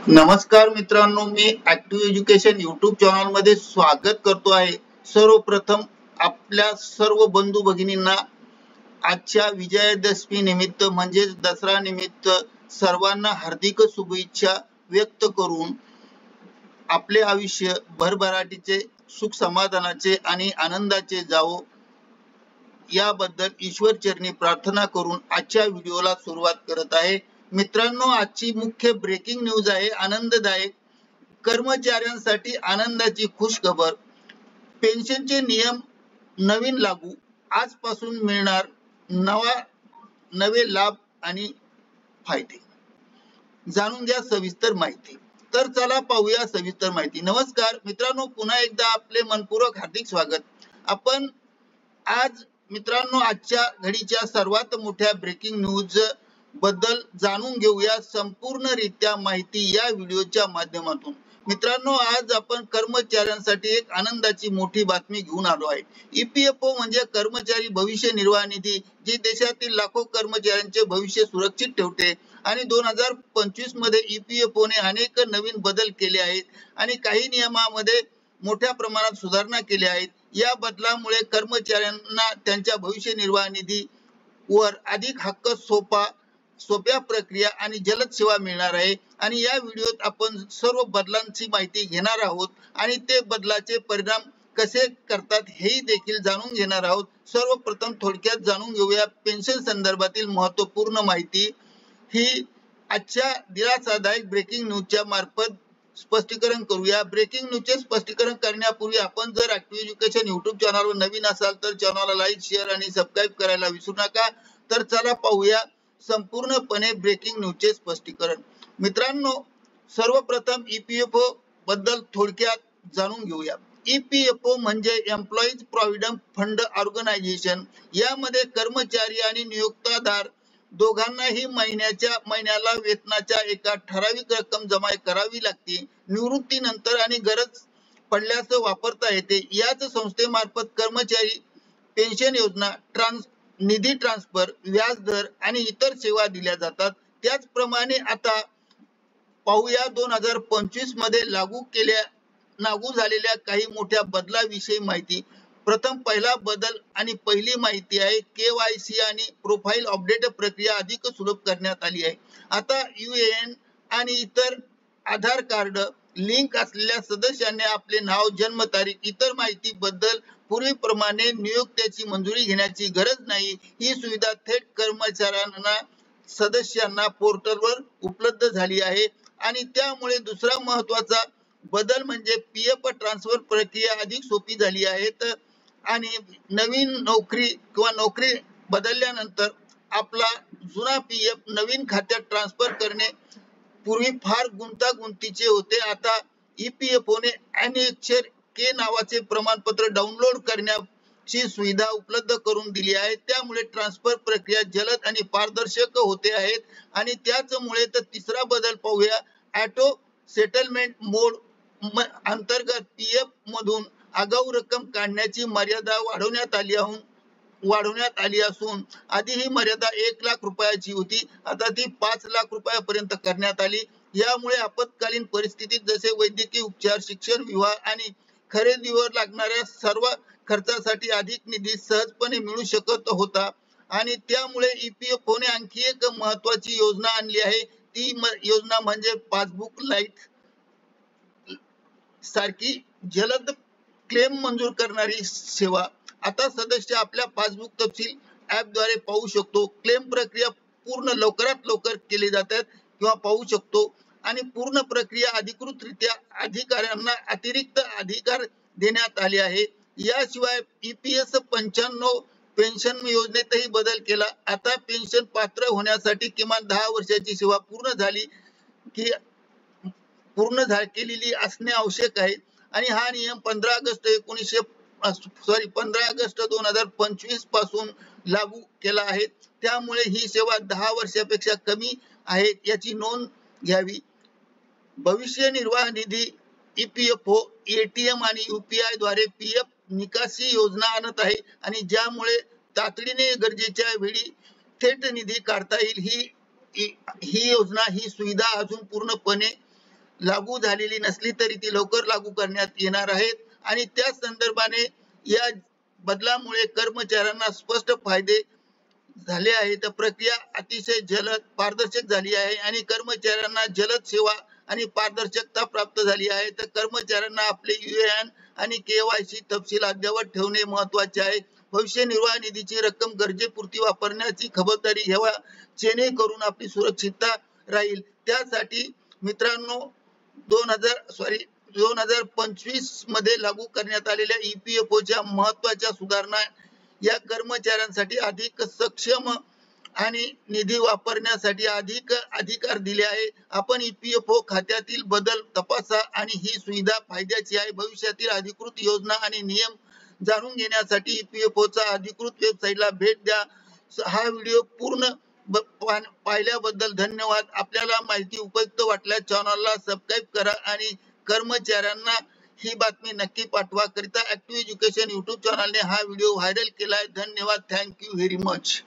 नमस्कार मित्रांनो, मी active education YouTube channel मध्ये स्वागत करतो आहे। सर्वप्रथम आपल्या सर्व बंधू भगिनींना आजच्या विजयादशमी निमित्त म्हणजे दसरा निमित्त सर्वांना हार्दिक शुभेच्छा व्यक्त करून आपले आयुष्य भरभराटीचे, सुख समाधानाचे आणि आनंदाचे जावो याबद्दल ईश्वर चरणी प्रार्थना करून आजच्या व्हिडिओला सुरुवात करत आहे। मित्रांनो, आजची मुख्य ब्रेकिंग न्यूज आहे आनंददायक कर्मचाऱ्यांसाठी आनंदाची खुश खबर। पेन्शनचे नियम नवीन लागू, आजपासून मिळणार नवे लाभ आणि फायदे। जाणून घ्या सविस्तर माहिती। तर चला पाहूया सविस्तर माहिती। नमस्कार मित्रांनो, पुन्हा एकदा आपले मनपूर्वक हार्दिक स्वागत। आपण आज मित्रांनो आजच्या घडीच्या सर्वात मोठ्या ब्रेकिंग न्यूज बद्दल जाणून घेऊया संपूर्णरित्या माहिती या व्हिडिओच्या माध्यमातून। मित्रांनो, आज आपण कर्मचाऱ्यांसाठी एक आनंदाची मोठी बातमी घेऊन आलो आहे। ईपीएफओ म्हणजे कर्मचारी भविष्य निर्वाह निधी, जी देशातील लाखो कर्मचाऱ्यांचे भविष्य सुरक्षित ठेवते। आणि 2025 मध्ये ईपीएफओ ने अनेक नवीन बदल केले आहेत आणि काही नियमांमध्ये मोठ्या प्रमाणात सुधारणा केल्या आहेत। या बदलामुळे कर्मचाऱ्यांना त्यांच्या भविष्य निर्वाह निधी वर अधिक हक्क, सोप्या प्रक्रिया आणि जलद सेवा मिळणार आहे। आणि या व्हिडिओत आपण सर्व बदलांची माहिती घेणार आहोत आणि ते बदलाचे परिणाम कसे करतात हे देखील जाणून घेणार आहोत। सर्वप्रथम थोडक्यात जाणून घेऊया पेन्शन संदर्भातील महत्त्वपूर्ण माहिती। ही आजच्या दिलासादायक ब्रेकिंग न्यूजच्या मार्फत स्पष्टीकरण करूया। ब्रेकिंग न्यूजचे स्पष्टीकरण करण्यापूर्वी आपण जर ऍक्टिव्ह एज्युकेशन यूट्यूब चॅनलवर नवीन असाल तर चॅनलला लाईक, शेअर आणि सबस्क्राईब करायला विसरू नका। तर चला पाहूया संपूर्णपणे ब्रेकिंग न्यूजचे स्पष्टीकरण। मित्रांनो, सर्वप्रथम ईपीएफओ बद्दल थोडक्यात जाणून घेऊया। ईपीएफओ म्हणजे एम्प्लॉईज प्रॉव्हिडंट फंड ऑर्गनायझेशन। यामध्ये कर्मचारी आणि नियोक्तादार दोघांनाही महिन्याला वेतनाच्या एका ठराविक रक्कम जमा करावी लागते। निवृत्तीनंतर आणि गरज पडल्यास वापरता येते। याच संस्थेमार्फत कर्मचारी पेन्शन योजना, निधी ट्रान्सफर, व्याजदर आणि इतर सेवा दिल्या जातात। त्याचप्रमाणे आता पाहूया 2025 मध्ये लागू झालेल्या काही मोठ्या बदलाविषयी माहिती। प्रथम पहिला बदल आणि पहिली माहिती आहे केवायसी आणि प्रोफाइल अपडेट प्रक्रिया अधिक सुलभ करण्यात आली आहे। आता यूएएन आणि इतर आधार कार्ड लिंक असलेल्या सदस्यांनी आपले नाव, जन्मतारीख, इतर माहिती बद्दल पूर्वीप्रमाणे नियोक्त्याची मंजुरी घेण्याची गरज नाही। ही सुविधा थेट कर्मचाऱ्यांना, सदस्यांना पोर्टलवर उपलब्ध झाली आहे। आणि त्यामुळे दुसरा महत्त्वाचा बदल म्हणजे पीएफ ट्रान्सफर प्रक्रिया अधिक सोपी झाली आहे। आणि नवीन नोकरी बदलल्यानंतर आपला जुना पीएफ नवीन खात्यात ट्रान्सफर करणे पूर्वी फार गुंतागुंतीचे होते। आता ईपीएफओ ने एनएचआर के नावाचे प्रमाणपत्र डाउनलोड करण्याची सुविधा उपलब्ध करून दिली आहे। त्यामुळे ट्रान्सफर प्रक्रिया जलद आणि पारदर्शक होते आहेत। आणि त्याचमुळे तर तिसरा बदल पाहूया, ऑटो सेटलमेंट मोड अंतर्गत पीएफ मधून आगाऊ रक्कम काढण्याची मर्यादा वाढवण्यात आली असून आधी ही मर्यादा 1 लाख रुपयाची होती, आता ती 5 लाख रुपयापर्यंत करण्यात आली। यामुळे आपत्कालीन परिस्थितीत जसे वैद्यकीय उपचार, शिक्षण, विवाह आणि खरेदीवर लागणाऱ्या सर्व खर्चासाठी अधिक निधी सहजपणे मिळू शकत होता। आणि त्यामुळे ईपीएफओ ने आणखी एक महत्त्वाची योजना आणली आहे। ती योजना म्हणजे पासबुक लाईट सारखी जलद क्लेम मंजूर करणारी सेवा। आता सदस्य आपल्या पासबुक तपशील ऍपद्वारे पाहू शकतो। क्लेम प्रक्रिया पूर्ण लवकरात लवकर केली जातात किंवा पाहू शकतो। आणि पूर्ण प्रक्रिया अधिकृतरित्या अधिकाऱ्यांना अतिरिक्त अधिकार देण्यात आले आहे। याशिवाय ईपीएस 95 पेन्शन योजनेतही बदल केला। आता पेन्शन पात्र होण्यासाठी किमान 10 वर्षाची सेवा केलेली असणे आवश्यक आहे। आणि हा नियम 15 ऑगस्ट 2025 पासून लागू केला आहे। त्यामुळे ही सेवा 10 वर्षापेक्षा कमी आहे याची नोंद घ्यावी। भविष्य निर्वाह निधी ईपीएफओ एटीएम आणि यूपीआय द्वारे पीएफ निकासी योजना आणत आहे आणि ज्यामुळे तातडीने गरजेच्या वेळी थेट निधी काढता येईल। ही सुविधा अजून पूर्णपणे लागू झालेली नसली तरी ती लवकर लागू करण्यात येणार आहेत आणि त्या संदर्भाने या बदलामुळे कर्मचाऱ्यांना स्पष्ट फायदे झाले आहेत. प्रक्रिया अतिशय जलद पारदर्शक झाली आहे आणि कर्मचाऱ्यांना जलद सेवा आणि पारदर्शकता प्राप्त झाली आहे. तर कर्मचाऱ्यांना आपले UAN आणि KYC तपशील अद्ययावत ठेवणे महत्त्वाचे आहे. भविष्य निर्वाह निधीची रक्कम गरजेपुरती वापरण्याची खबरदारी घ्यावा जेणेकरून आपली सुरक्षितता राहील. त्यासाठी मित्रांनो 2025 मध्ये लागू करण्यात आलेल्या EPFOच्या महत्त्वाच्या सुधारणा या कर्मचाऱ्यांसाठी अधिक सक्षम आणि निधी वापरण्यासाठी अधिक अधिकार दिले आहे. आपण EPFO खात्यातील बदल तपासा आणि ही सुविधा फायद्याची आहे. भविष्यातील अधिकृत योजना आणि नियम जाणून घेण्यासाठी EPFOच्या अधिकृत वेबसाईटला भेट द्या. हा व्हिडिओ पूर्ण पाहिल्याबद्दल धन्यवाद. आपल्याला माहिती उपयुक्त वाटल्यास चॅनलला सबस्क्राईब करा आणि कर्मचाऱ्यांना ही बातमी नक्की पाठवा. करिता ऍक्टिव्ह एज्युकेशन YouTube चॅनलने हा व्हिडिओ व्हायरल केलाय. धन्यवाद. Thank you very much.